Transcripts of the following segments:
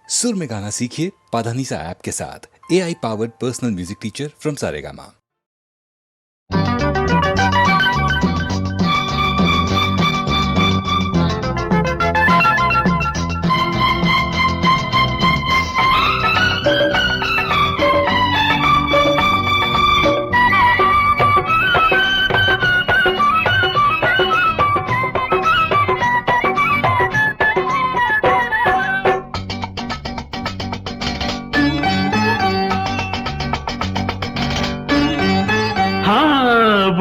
सुर में गाना सीखिए पाधानीसा ऐप के साथ। AI powered personal music teacher from Saregama.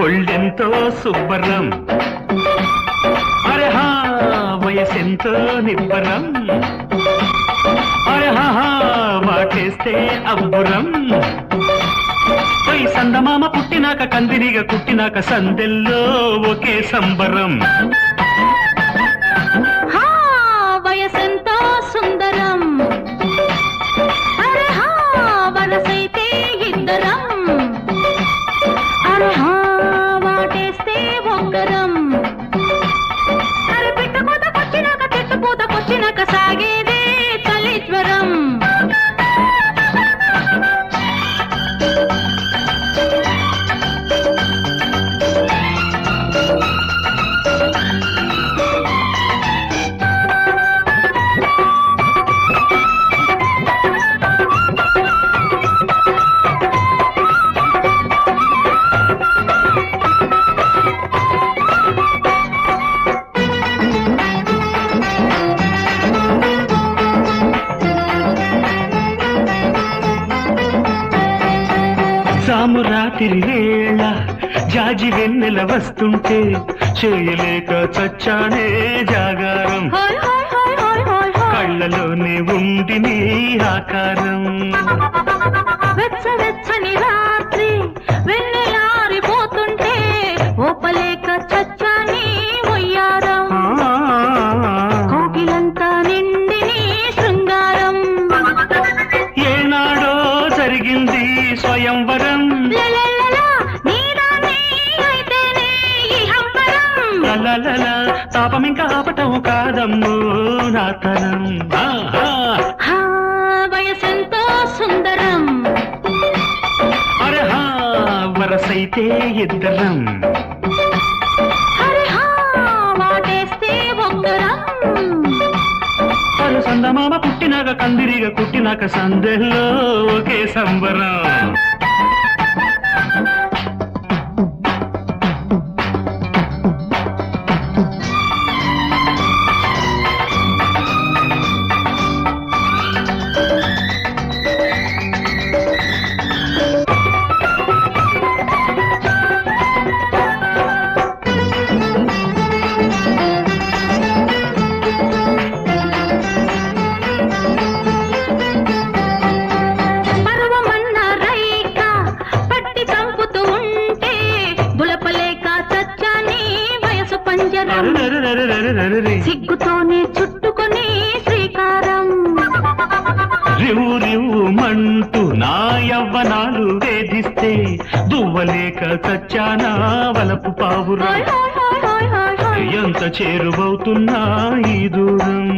ఒళ్ళెంతో శుభ్రం, అరే హా వయసెంతో నిబ్బరం, అరే హా వాటేస్తే అబ్బురం. పై సందమామ పుట్టినాక కందిరిగా కుట్టినాక సందెల్లో ఒకే సంబరం. వయసెంతో సుందరం, అరే హా వరసైతే ఇద్దరం, అరే హా వాటేస్తే ఒక్కరం. అరే పిట్ట పూతకొచ్చినాక చెట్టు పూతకొచ్చినాక సాగేదే చలిజ్వరం. రాత్రి వేళ జాజి వెన్నెల వస్తుంటే చేయలేక చచ్చానే జాగారం. కళ్ళలోనే ఉండి నీ ఆకారం. వెచ్చని రాత్రి వెన్నెలారిపోతుంటే ఓపలేక చచ్చాని ఒయ్యారం. కోకిలంతా నిండి నీ శృంగారం. ఏనాడో జరిగింది స్వయంవరం. తాపం ఇంకా ఆపటం కాదమ్ము నా తరం. వయసెంతో సుందరం, అరే హా వరసైతే ఇద్దరం, అరే హా వాటేస్తే ఒక్కరం. అరు సందమామ పుట్టినాక కందిరిగా కుట్టినాక సందెల్లో ఒకే సంబరం. సిగ్గుతోనే చుట్టుకొని శ్రీకారం. రివు రివు మంటూ నా యవ్వనాలు వేధిస్తే దువ్వలేక చచ్చానా వలపు పావురా. ఎంత చేరువవుతున్నా ఈ దూరం.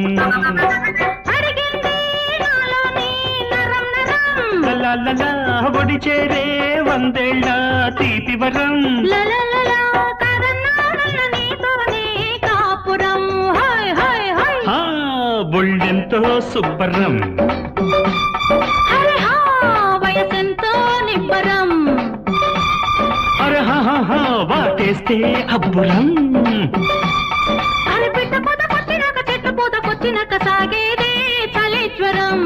ఒడి చేరే వందేళ్ళ తీపి వరం. ఒళ్ళెంతో శుభ్రం, వయసెంతో నిబ్బరం, అరే హా వాటేస్తే అబ్బురం. అరే పిట్ట పూతకొచ్చినాక చెట్టు పూతకొచ్చినాక సాగేదే చలిజ్వరం.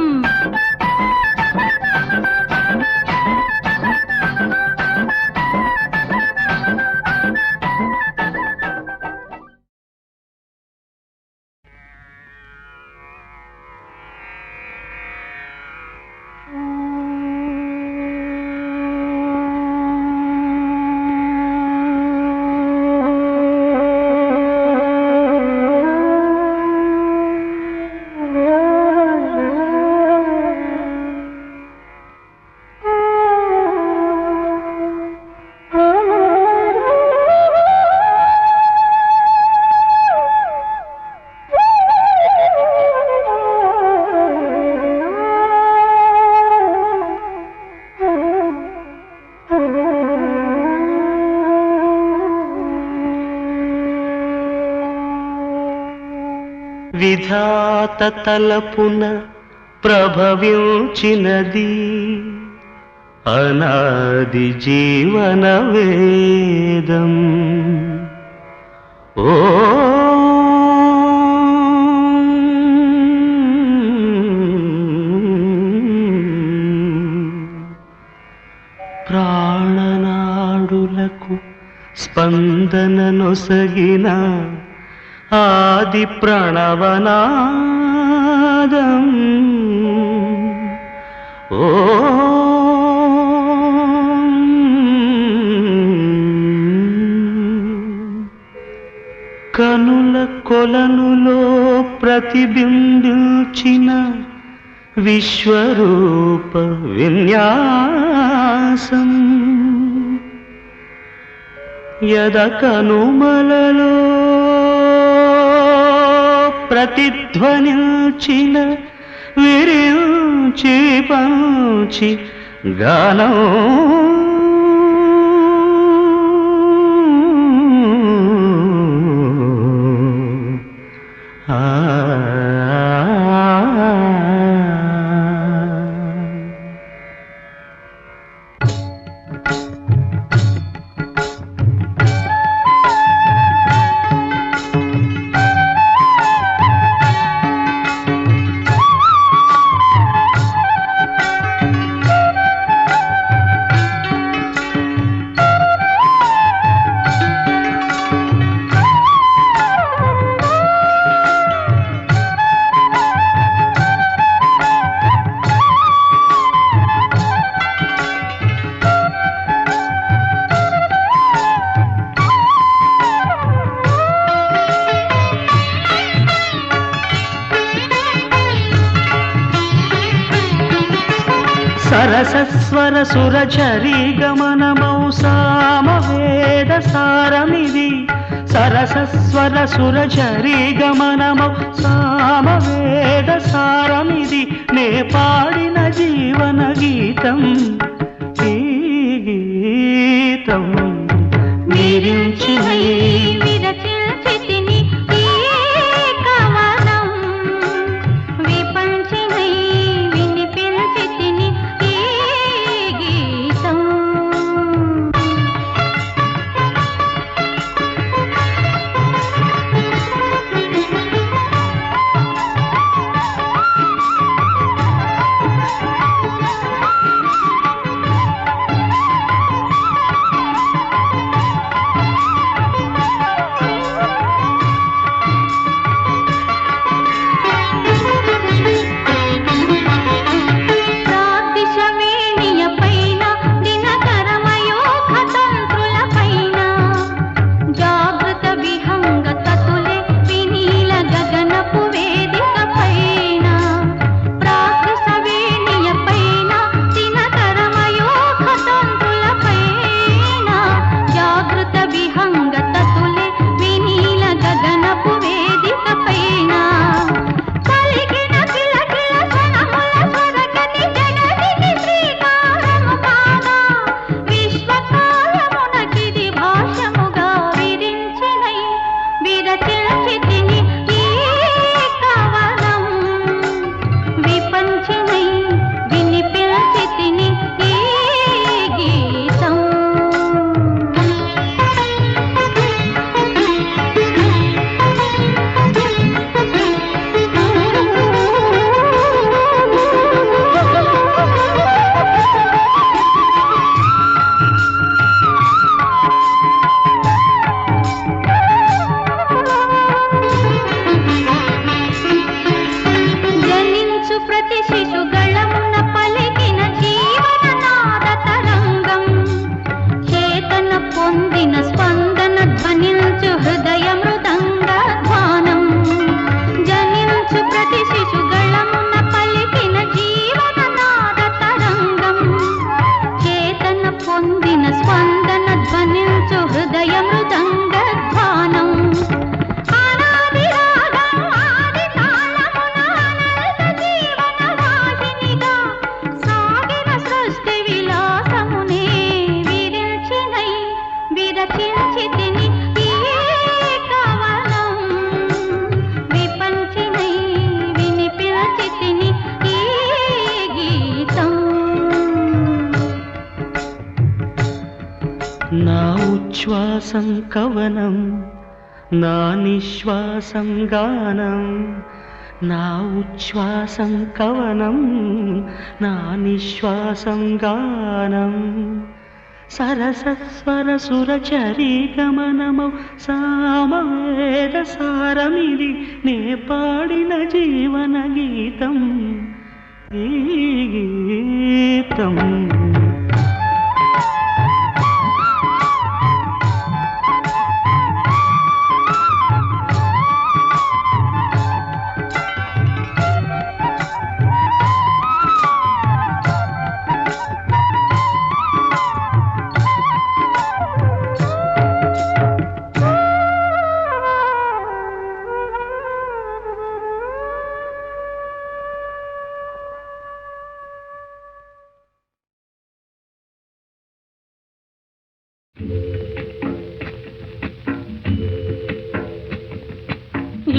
విధాత తలపున ప్రభవించినది అనాది జీవన వేదం. ఓ ప్రాణనాడులకు స్పందన నొసగిన ఆది ప్రణవనాదం. ఓ కనుల కొలనులో ప్రతిబింబించిన విశ్వరూప విన్యాసం. యద కనుమలలో ప్రతిధ్వనించిన విరించి పంచి గానం. సరసస్వర సురచరీ గమనమౌ సామవేద సారమిది. సరసస్వర సురచరీ గమనమౌ సామవేద సారమిది. నే పాడిన జీవన గీతం ఈ గీతం. విరించి విరచిల్చితిని ఈ కవనం. విపంచినై వినిపించితిని ఈ గీతం. శ్వాసం కవనం నా నిశ్వాసం గానం నా ఉచ్ఛ్వాసం కవనం నా నిశ్వాసం గానం సరసస్వర సురచరీ గమనమౌ సామవేద సారమిది నే పాడిన జీవన గీతం ఈ గీతం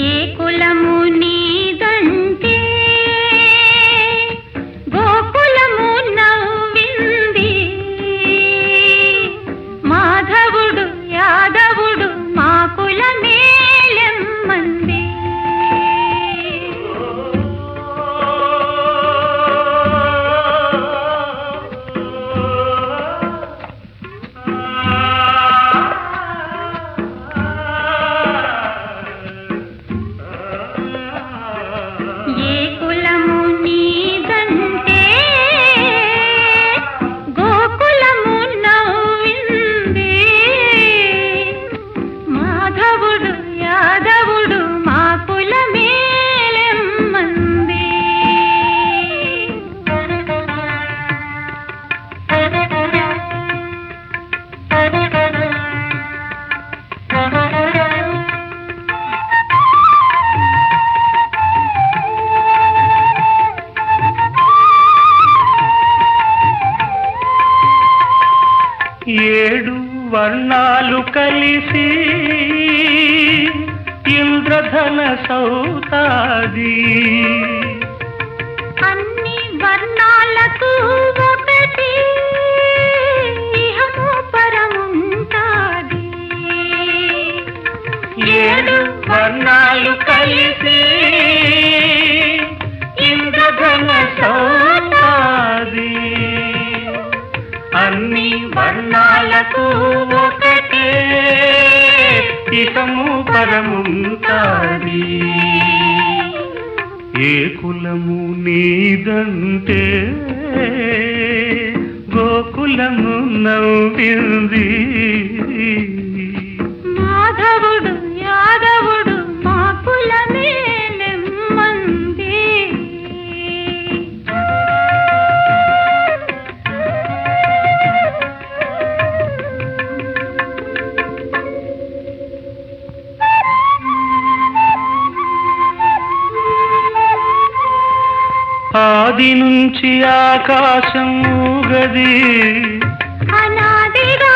ఏ కులము నీదంటే గోకులము నవ్వింది మాధవుడు యాదవుడు మా కులమేలెమ్మంది ఏడు వర్ణాలు కలిసి ఇంద్రధన సౌతాది అన్ని వర్ణాలకు ఒకటి ఇహము పరముంటాది ఏడు వర్ణాలు కలిసి ఇంద్రధన సౌతాది అన్ని వర్ణాలకు ఒకటే ఇహము పరముంటాది ఏ కులము నీదంటే గోకులము నవ్వింది మాధవుడు యాదవుడు మా కులమేలెమ్మంది ఆది నుంచి ఆకాశం ఊగది అనాదిగా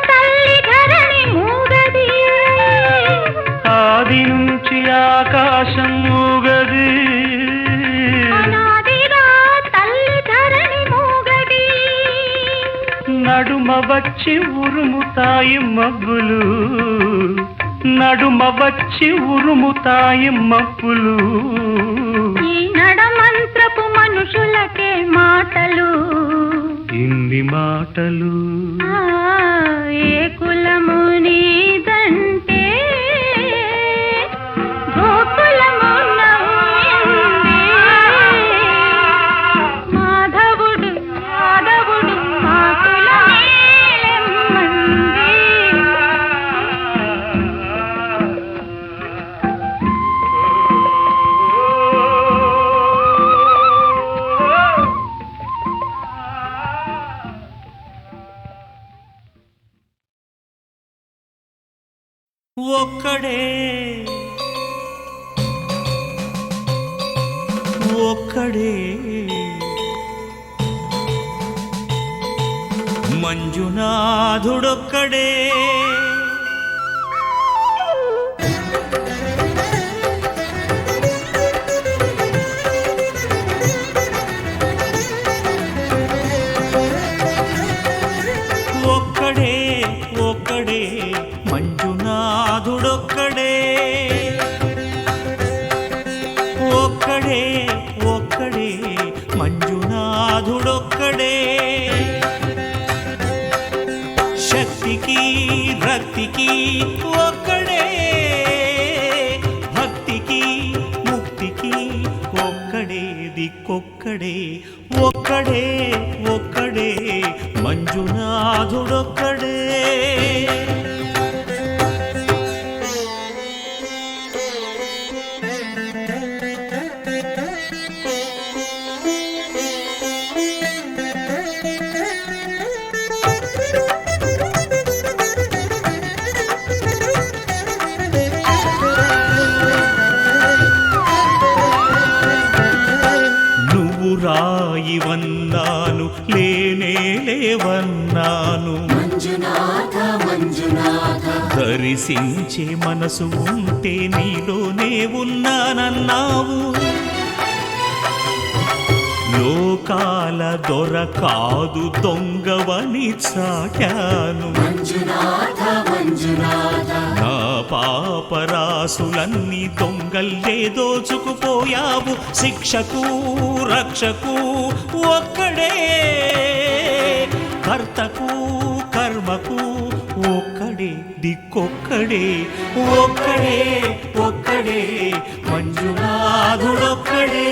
తల్లి ధరణి మూగది ఆది నుంచి ఆకాశం ఊగది అనాదిగా తల్లి ధరణి మూగది నడుమ వచ్చి ఉరుముతాయి మబ్బులు నడుమ వచ్చి ఉరుముతాయి మబ్బులు ఈ నడమంత్రపు మనుషులకే మాటలు ఇన్ని మాటలు ఆ, ఏ కులము నీదంటే గోకులము నవ్వింది మాధవుడు యాదవుడు మా కులమేలెమ్మంది ఒక్కడే ఒక్కడే మంజునాథుడొక్కడే ఒక్కడే ఒక్కడే మంజునాథుడొక్కడే శక్తికి రక్తికి ఒక్కడే భక్తికి ముక్తికి ఒక్కడే దిక్కొక్కడే ఒక్కడే ఒక్కడే మంజునాథుడొక్కడే రాయివన్నాను లేనే లేవన్నాను దర్శించే మనసు ఉంటే నీలోనే ఉన్నానన్నావు లోకాల దొర కాదు దొంగవని చాటాను నా పాపరాసులన్నీ దొంగల్లే దోచుకుపోయావు శిక్షకు రక్షకు ఒక్కడే కర్తకు కర్మకు ఒక్కడే దిక్కొక్కడే ఒక్కడే ఒక్కడే మంజునాథుడొక్కడే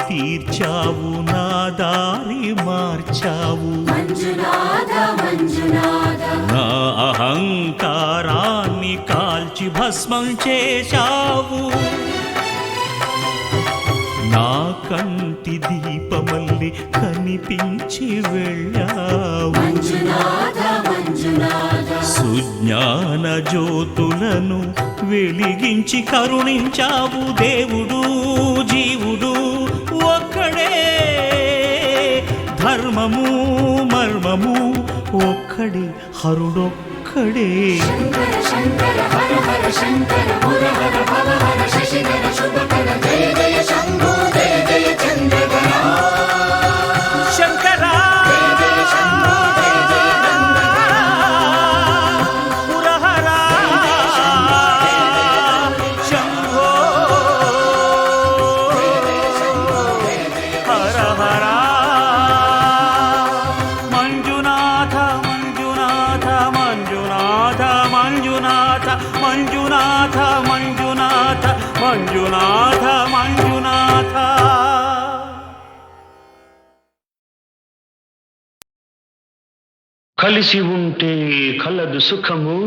తీర్చావు నా దారి మార్చావు నా అహంకారాన్ని కాల్చి భస్మం చేశావు నా కంటి దీపమల్లి కనిపించి వెళ్ళావు సుజ్ఞాన జ్యోతులను వెలిగించి కరుణించావు దేవుడు జీవుడు ఒక్కడే ధర్మము మర్మము ఒక్కడే హరుడొక్కడే శంకరా పురహరా శంభో హర హర మంజునాథ మంజునాథ మంజునాథ మంజునాథ మంజునాథ మంజునాథ మంజునాథ మంజునాథ కలిసి ఉంటే కలదు సుఖము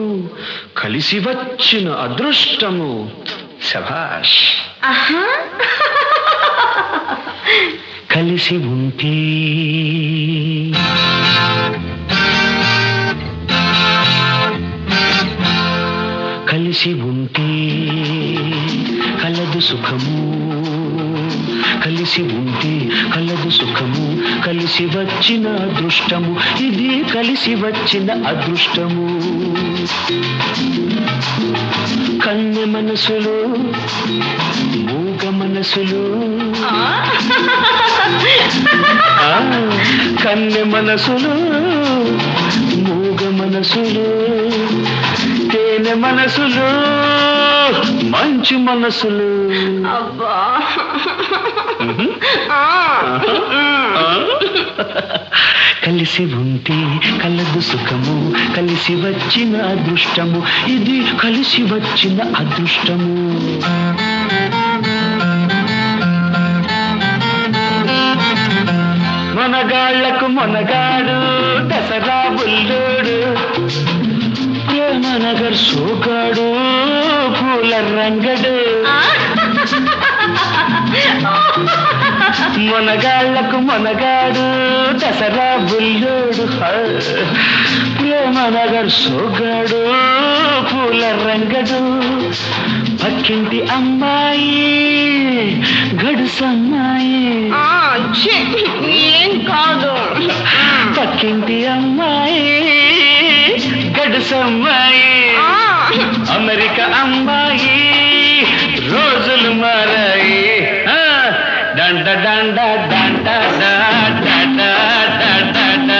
కలిసి వచ్చిన అదృష్టము శభాష్ కలిసి ఉంటే కలిసి ఉంటే కలదు సుఖము కలిసి ఉంటే కలదు సుఖము కలిసి వచ్చిన అదృష్టము ఇది కలిసి వచ్చిన అదృష్టము కన్నె మనసులు మూగ మనసులు కన్నె మనసులు మూగ మనసులు తేనె మనసులు మంచు మనసులు కలిసి ఉంటే కలదు సుఖము కలిసి వచ్చిన అదృష్టము ఇది కలిసి వచ్చిన అదృష్టము మనగాళ్లకు మనగాడు దసరా బుల్లోడు ప్రేమనగర్ సోగాడు పూల రంగడు మొనగాళ్లకు మొనగాడు దసరా బుల్లోడు ప్రేమ నగర్ సోగాడు పూల రంగడు పక్కింటి అమ్మాయి గడుసమ్మాయి ఏం కాదు పక్కింటి అమ్మాయి గడుసమ్మాయి అమెరికా అమ్మాయి రోజులు మారాయి డండ డండ డండ డండ డండ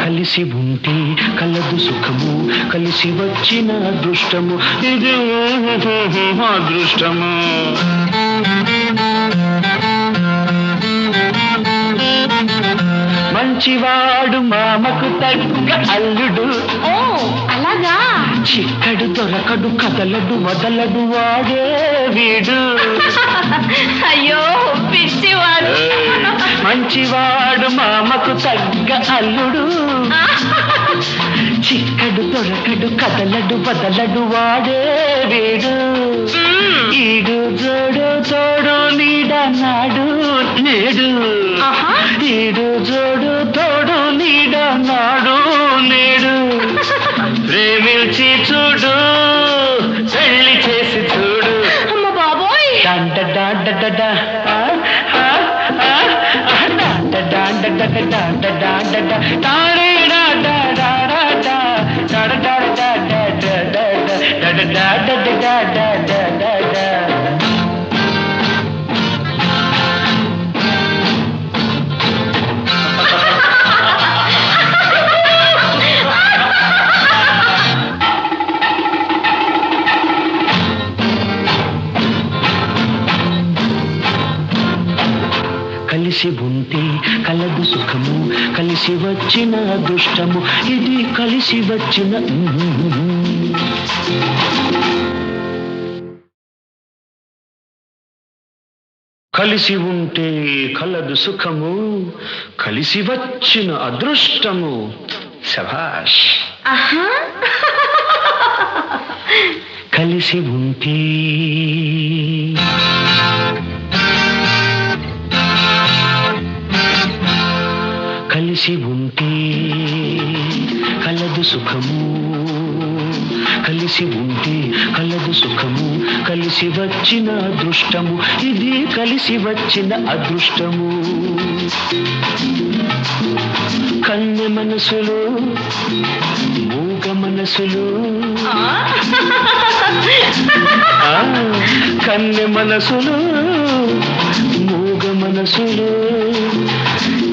కలిసి ఉంటే కలదు సుఖము కలిసి వచ్చిన అదృష్టము ఇది అదృష్టము మంచివాడు మామకు తగ్గ అల్లుడు ఓ అలాగా చిక్కడు దొరకడు కదలడు వదలడు వాడే వీడు అయ్యో పిచ్చివాడు మంచివాడు మామకు తగ్గ అల్లుడు చిక్కడు దొరకడు కదలడు వదలడు వాడే వీడు ఈడు జోడు తోడు నీడన్నాడు నేడు ఈడు జోడు తోడు నీడన్నాడు నేడు ప్రేమించి చూడు పెళ్లి చేసి చూడు అమ్మ బాబోయ్ డండ డండ డండ కలిసి ఉంటే కలదు సుఖము కలిసి వచ్చిన అదృష్టము ఇది కలిసి వచ్చిన కలిసి ఉంటే కలదు సుఖము కలిసి వచ్చిన అదృష్టము శభాష్ కలిసి ఉంటే కలిసి ఉంటే కలదు సుఖము కలిసి ఉంటే కలదు సుఖము కలిసి వచ్చిన అదృష్టము ఇది కలిసి వచ్చిన అదృష్టము కన్నె మనసులు మూగ మనసులు కన్నె మనసులు మూగ మనసులు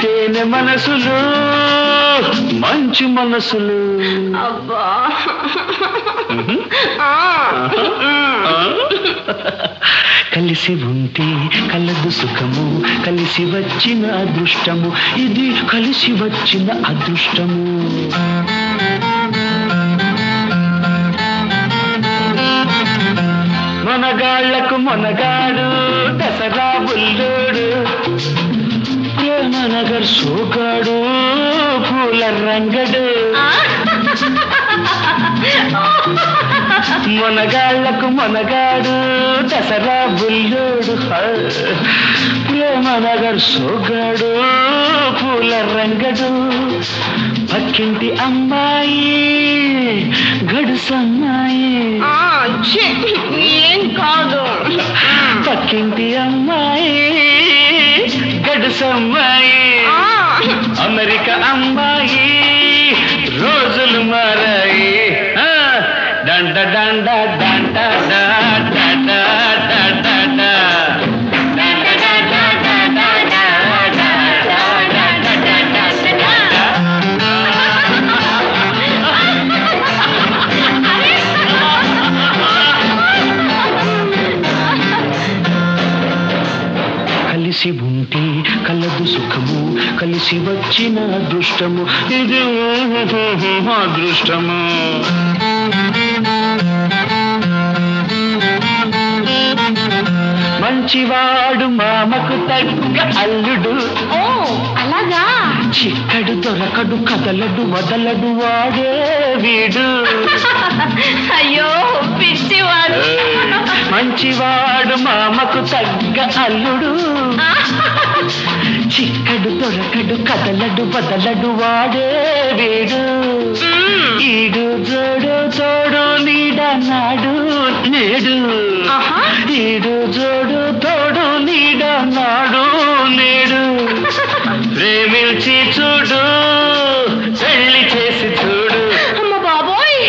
తేనె మనసులు మంచి మనసులు అబ్బా కలిసి ఉంటే కలదు సుఖము కలిసి వచ్చిన అదృష్టము ఇది కలిసి వచ్చిన అదృష్టము మనగాళ్లకు మనగాడు దసరా బుల్లోడు ప్రేమ నగర్ సోగాడు పూల రంగడు మనగాళ్లకు మనగాడు దసరా బుల్లోడు ప్రేమ నగర్ సోగాడు పూల రంగడు పక్కింటి అమ్మాయి గడుసమ్మాయి ఏం కాదు పక్కింటి అమ్మాయి గడుసమ్మాయి అమెరికా అమ్మాయి రోజులు మారాయి డండ డండ డండ డండ డండ కలిసి ఉంటే కలదు సుఖము కలిసి వచ్చిన అదృష్టము ఇది అదృష్టము మంచివాడు మామకు తగ్గ అల్లుడు. ఓ అలాగా. చిక్కడు దొరకడు కదలడు వదలడు వాడే వీడు. అయ్యో పిచ్చివాడు. మంచివాడు మామకు తగ్గ అల్లుడు. చిక్కడు దొరకడు కదలడు వదలడు వాడే వీడు. ఈడు జోడు తోడు నీడన్నాడు నేడు. ఈడు జోడు తోడు నీడన్నాడు నేడు. ప్రేమించి చూడు పెళ్లి చేసి చూడు. అమ్మ బాబోయ్.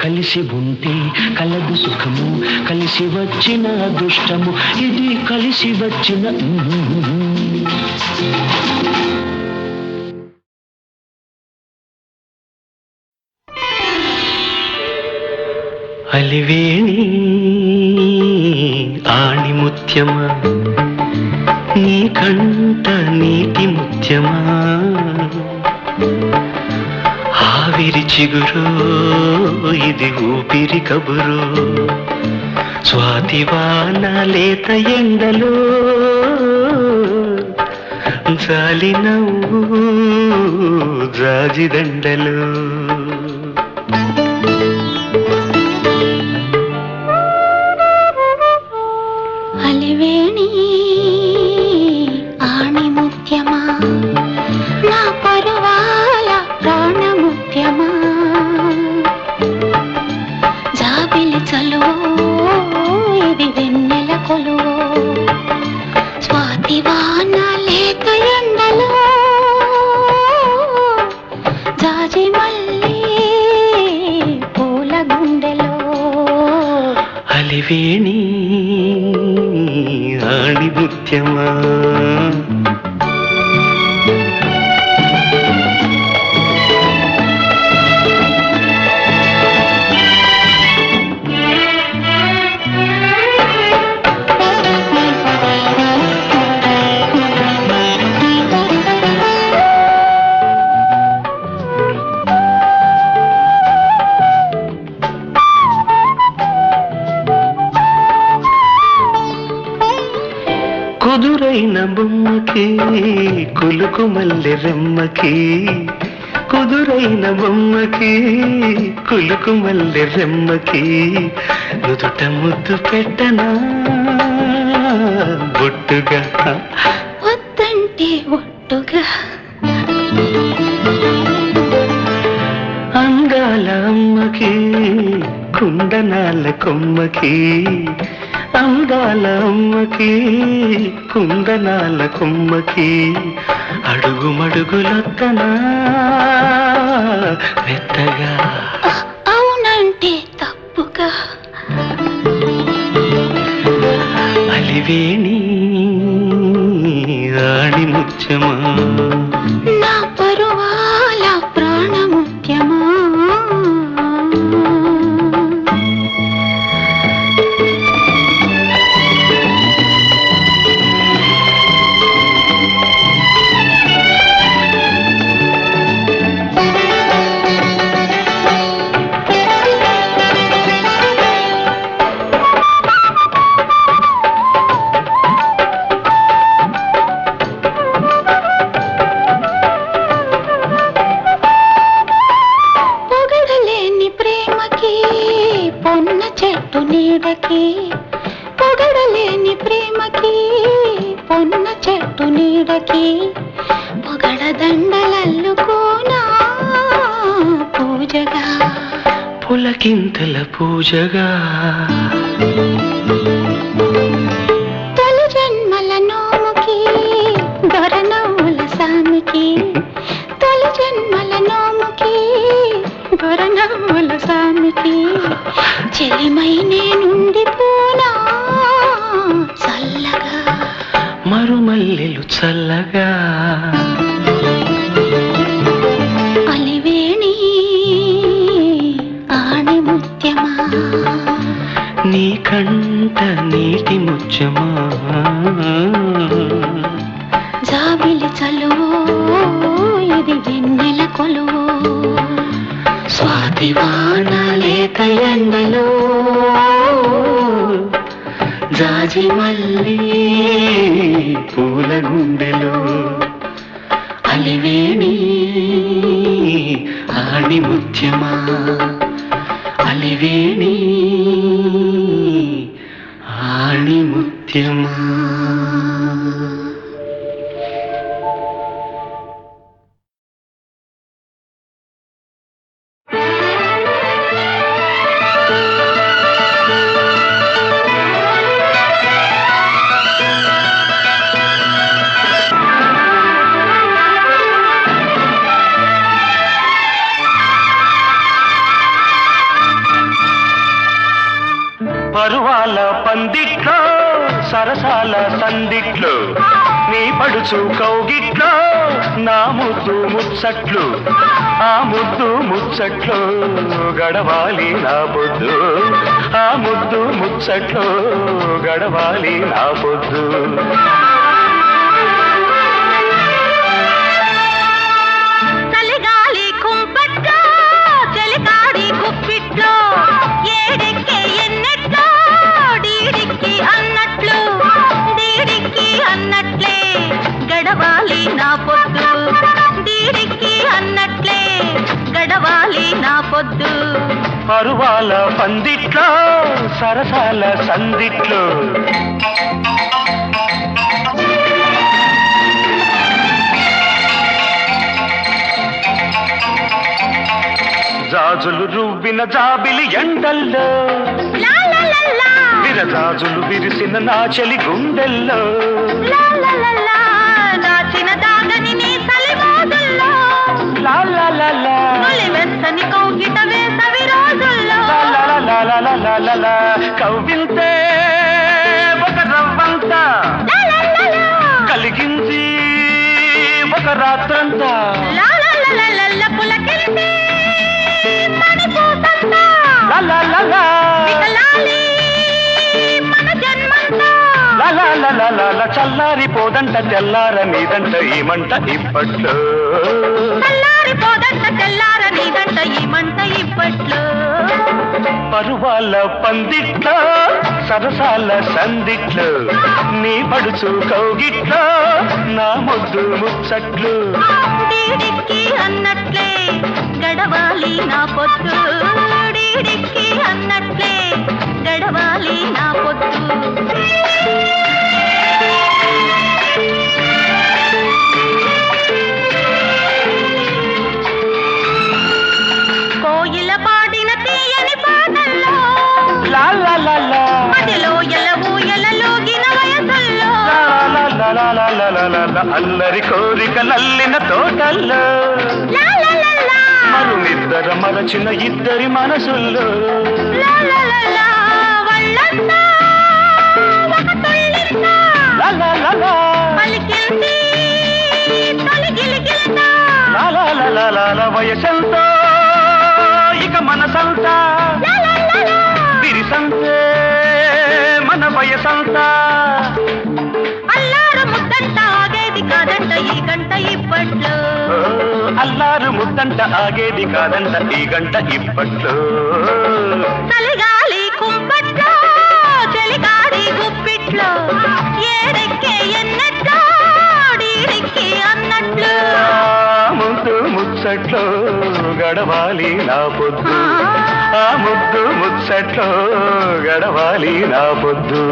కలిసి ఉంటే కలదు సుఖము కలిసి వచ్చిన అదృష్టము ఇది కలిసి వచ్చిన. అలివేణి ఆణిముత్యమా నీ కంట నీటి ముత్యమా ఆవిరి చిగురు ఇది ఊపిరి కబురు స్వాతివాన లేత ఎండలో జాలి నవ్వు జాజిదండలు. అలివేణి ఆణిముత్యమా నా పరువాల ప్రాణముత్యమా జాబిలి చలువో ఇది వెన్నెల కొలువో స్వాతివాన లేత ఎండలో జాజి మల్లి పూల గుండెలో. అలివేణి ఆణిముత్యమా కుదురైన బొమ్మకి కులుకు మల్లె రెమ్మకి కుదురైన బొమ్మకి కులుకు మల్లె రెమ్మకి నుదుట ముద్దు పెట్టనా బొట్టుగా వద్దంటే ఒట్టుగా అందాల అమ్మకి కుందనాల కొమ్మకి అందాల అమ్మకి కుందనాల కొమ్మకి అడుగు మడుగులొత్తనా మెత్తగా అవునంటే తప్పుగా. అలివేణి ఆణిముత్యమా నా పరువాల ప్రాణముత్యమా. పొగడలేని ప్రేమకి పొన్న చెట్టు నీడకి పొగడ దండలల్లుకోనా పూజగా పులకింతల పూజగా తొలి జన్మల నోముకి దొరనవ్వుల సామికి తొలి జన్మల నోముకి దొరనవ్వుల సామికి చెలిమై నేనుండిపో చల్లగా అలివేణి ఆణి ముత్యమా నీ కంట నీటి ముత్యమా జాబిలి చలువో ఇది వెన్నెల కొలువో స్వాతివాన లేత ఎండలో జాజి మల్లి పూల గుండెలో అలివేణి ఆణి ముత్యమా అలివేణి ఆణి ముత్యమా పరువాల పందిట్లో సరసాల సందిట్లో నీ పడుచు కౌగిట్లో నా ముద్దు ముచ్చట్లు ఆ ముద్దు ముచ్చట్లు గడవాలి నా పొద్దు ఆ ముద్దు ముచ్చట్లు గడవాలి నా పొద్దు చలిగాలి కుంపట్లో చలికాడి గుప్పిట్లో ఏడెక్కే ఎన్నెట్లో డీడిక్కి అన్నట్లు డీడిక్కి అన్నట్లే గడవాలి నా పొద్దు డీడిక్కి అన్నట్లే గడవాలి నా పొద్దు పరువాల పందిట్లో సరసాల సందిట్లో జాజులు రువ్విన జాబిలి ఎండల్లో విరజాజులు విరిసిన నా చెలి గుండెల్లో దాచిన దాగని నీ సలిమోదుల్లో వెచ్చని కౌగిట వేసవి రోజుల్లో కవ్వింతే ఒక రవ్వంత కలిగింది ఒక రాత్రంతా పులకింది మన జన్మంతా చల్లారిపోదంట తెల్లార నీదంట ఈ మంట ఇప్పట్లో చల్లారిపోదంట తెల్లార నీదంట ఈ మంట ఇప్పట్లో పరువాల పందిట్లో సరసాల సందిట్లో నీ పడుచు కౌగిట్లో నా ముద్దు ముచ్చట్లు డీడిక్కి అన్నట్లే గడవాలి నా పొద్దు డీడిక్కి అన్నట్లే గడవాలి నా పొద్దు కోయిల పాడిన తీయని పాటల్లో మదిలో ఎల ఊయలలోగిన వయసుల్లో అల్లరి కోరిక నల్లిన తోటల్లో మరునిద్దర మరచిన ఇద్దరి మనసుల్లో వాళ్ళంతా ఒక తొల్లింతా పలికింది తొలిగిలిగిల్తా వయసంతో ఇక మనసంతా విరిసంతే మన వయసంతా అల్లారు ముద్దంట ఆగేది కాదంట ఈ గంట ఇప్పట్లో అల్లారు ముద్దంట ఆగేది కాదంట ఈ గంట ఇప్పట్లో చలిగాలి కుంపట్లో చలిగాడి గుప్పిట్లో ఏడెక్కే ఎన్నట్లో డీడిక్కి అన్నట్లు ముద్దు ముచ్చట్లో గడవాలి నా పొద్దు ఆ ముద్దు ముచ్చట్లో గడవాలి నా పొద్దు